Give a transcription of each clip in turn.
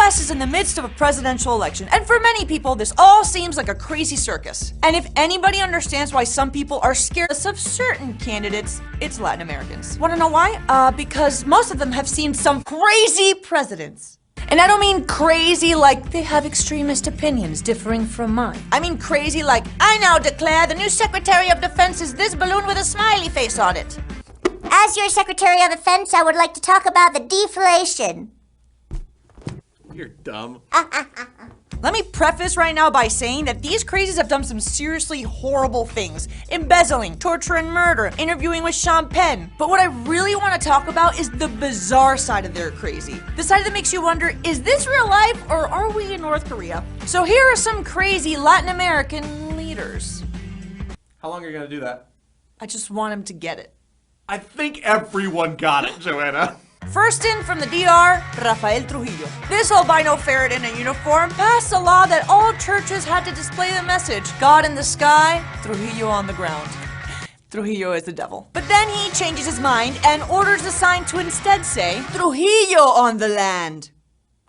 U.S. is in the midst of a presidential election, and for many people, this all seems like a crazy circus. And if anybody understands why some people are scared of certain candidates, it's Latin Americans. Wanna know why? Because most of them have seen some crazy presidents. And I don't mean crazy like they have extremist opinions differing from mine. I mean crazy like, I now declare the new Secretary of Defense is this balloon with a smiley face on it. As your Secretary of Defense, I would like to talk about the deflation. You're dumb. Let me preface right now by saying that these crazies have done some seriously horrible things. Embezzling, torture and murder, interviewing with Sean Penn. But what I really want to talk about is the bizarre side of their crazy. The side that makes you wonder, is this real life or are we in North Korea? So here are some crazy Latin American leaders. How long are you gonna do that? I just want them to get it. I think everyone got it, Joanna. First in from the DR, Rafael Trujillo. This albino ferret in a uniform passed a law that all churches had to display the message, God in the sky, Trujillo on the ground. Trujillo is the devil. But then he changes his mind and orders the sign to instead say, Trujillo on the land,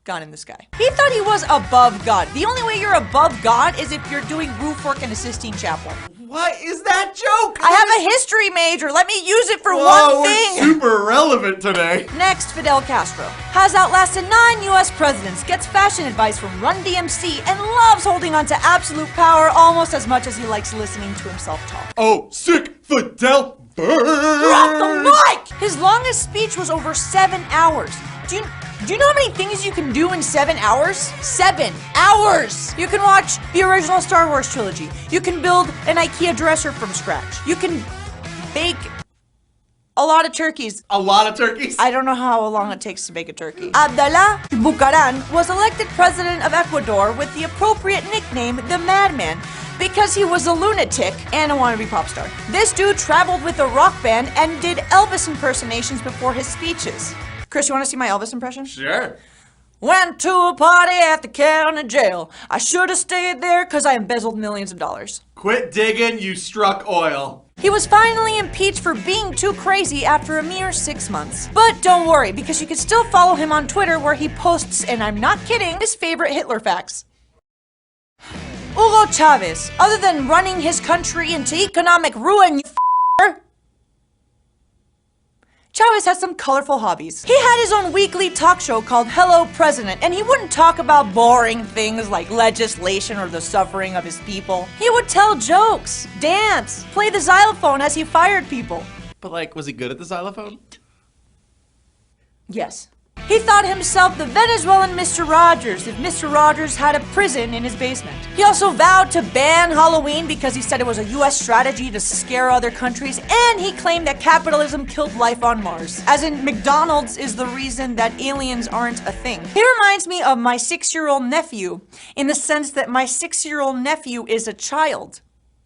God in the sky. He thought he was above God. The only way you're above God is if you're doing roof work in a Sistine Chapel. What is that joke? I have a history major. Let me use it for Whoa, one thing. we're super relevant today. Next, Fidel Castro has outlasted 9 U.S. presidents, gets fashion advice from Run DMC, and loves holding on to absolute power almost as much as he likes listening to himself talk. Oh, sick Fidel Bird! Drop the mic! His longest speech was over 7 hours. Do you know how many things you can do in 7 hours? 7 hours! You can watch the original Star Wars trilogy. You can build an IKEA dresser from scratch. You can bake a lot of turkeys. A lot of turkeys? I don't know how long it takes to bake a turkey. Abdallah Bucaran was elected president of Ecuador with the appropriate nickname, the Madman, because he was a lunatic and a wannabe pop star. This dude traveled with a rock band and did Elvis impersonations before his speeches. Chris, you want to see my Elvis impression? Sure. Went to a party at the county jail. I should have stayed there because I embezzled millions of dollars. Quit digging, you struck oil. He was finally impeached for being too crazy after a mere 6 months. But don't worry, because you can still follow him on Twitter where he posts, and I'm not kidding, his favorite Hitler facts. Hugo Chavez, other than running his country into economic ruin, Chavez has some colorful hobbies. He had his own weekly talk show called Hello President, and he wouldn't talk about boring things like legislation or the suffering of his people. He would tell jokes, dance, play the xylophone as he fired people. But like, was he good at the xylophone? Yes. He thought himself the Venezuelan Mr. Rogers if Mr. Rogers had a prison in his basement. He also vowed to ban Halloween because he said it was a US strategy to scare other countries, and he claimed that capitalism killed life on Mars. As in, McDonald's is the reason that aliens aren't a thing. He reminds me of my 6-year-old nephew, in the sense that my 6-year-old nephew is a child.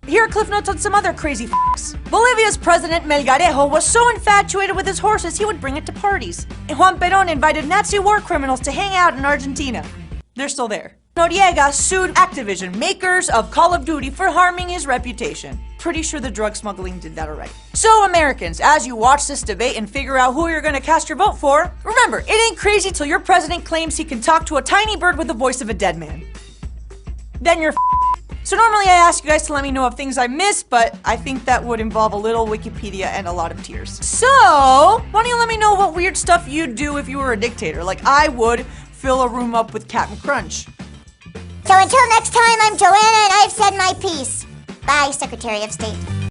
Here are cliff notes on some other crazy f***s. Bolivia's president Melgarejo was so infatuated with his horses he would bring it to parties. And Juan Perón invited Nazi war criminals to hang out in Argentina. They're still there. Noriega sued Activision, makers of Call of Duty, for harming his reputation. Pretty sure the drug smuggling did that already. So Americans, as you watch this debate and figure out who you're gonna cast your vote for, remember, it ain't crazy till your president claims he can talk to a tiny bird with the voice of a dead man. Then you're So normally I ask you guys to let me know of things I missed, but I think that would involve a little Wikipedia and a lot of tears. So, why don't you let me know what weird stuff you'd do if you were a dictator? Like I would fill a room up with Captain Crunch. So until next time, I'm Joanna and I've said my piece. Bye, Secretary of State.